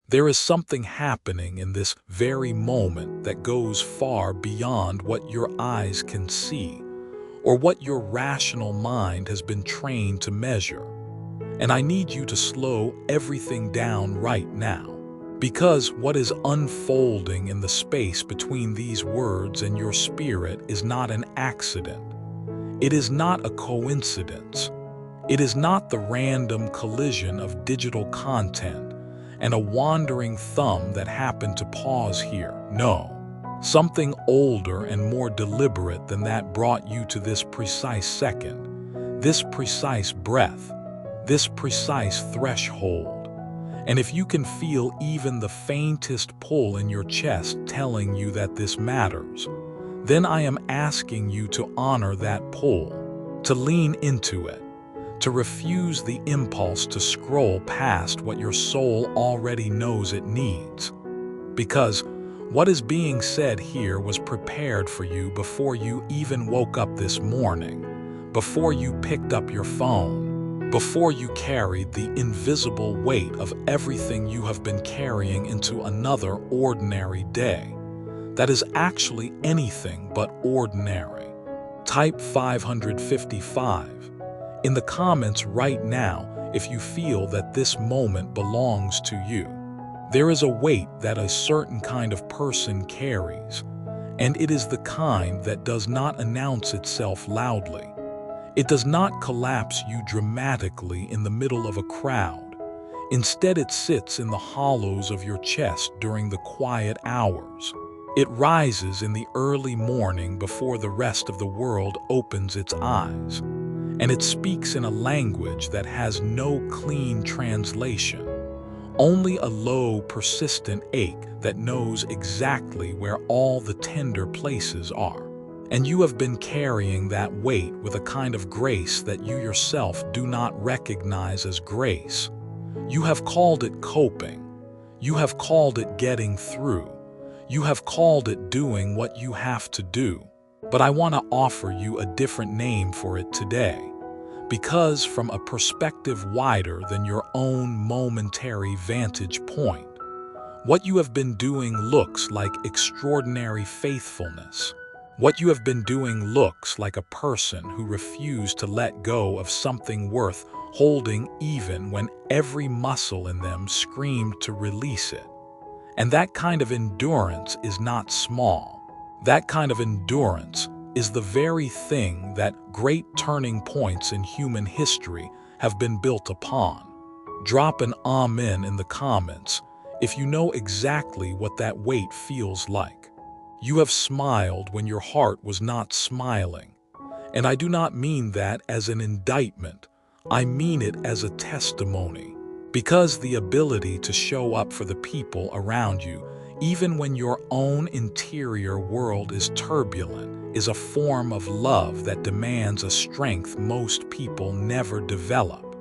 There is something happening in this very moment that goes far beyond what your eyes can see or what your rational mind has been trained to measure. And I need you to slow everything down right now. Because what is unfolding in the space between these words and your spirit is not an accident. It is not a coincidence. It is not the random collision of digital content and a wandering thumb that happened to pause here. No. Something older and more deliberate than that brought you to this precise second, this precise breath, this precise threshold. And if you can feel even the faintest pull in your chest telling you that this matters, then I am asking you to honor that pull, to lean into it, to refuse the impulse to scroll past what your soul already knows it needs. Because what is being said here was prepared for you before you even woke up this morning, before you picked up your phone, before you carried the invisible weight of everything you have been carrying into another ordinary day that is actually anything but ordinary. Type 555 in the comments right now if you feel that this moment belongs to you. There is a weight that a certain kind of person carries, and it is the kind that does not announce itself loudly. It does not collapse you dramatically in the middle of a crowd. Instead, it sits in the hollows of your chest during the quiet hours. It rises in the early morning before the rest of the world opens its eyes, and it speaks in a language that has no clean translation, only a low, persistent ache that knows exactly where all the tender places are. And you have been carrying that weight with a kind of grace that you yourself do not recognize as grace. You have called it coping. You have called it getting through. You have called it doing what you have to do. But I want to offer you a different name for it today. Because from a perspective wider than your own momentary vantage point, what you have been doing looks like extraordinary faithfulness. What you have been doing looks like a person who refused to let go of something worth holding even when every muscle in them screamed to release it. And that kind of endurance is not small. That kind of endurance is the very thing that great turning points in human history have been built upon. Drop an amen in the comments if you know exactly what that weight feels like. You have smiled when your heart was not smiling. And I do not mean that as an indictment. I mean it as a testimony. Because the ability to show up for the people around you, even when your own interior world is turbulent, is a form of love that demands a strength most people never develop.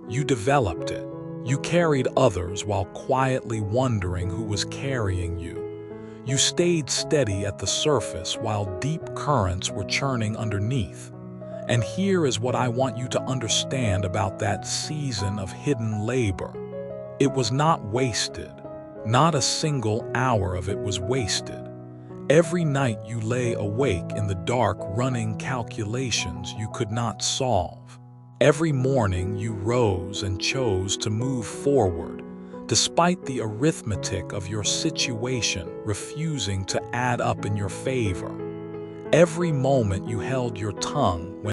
You developed it. You carried others while quietly wondering who was carrying you. You stayed steady at the surface while deep currents were churning underneath. And here is what I want you to understand about that season of hidden labor. It was not wasted. Not a single hour of it was wasted. Every night you lay awake in the dark running calculations you could not solve. Every morning you rose and chose to move forward, despite the arithmetic of your situation refusing to add up in your favor. Every moment you held your tongue when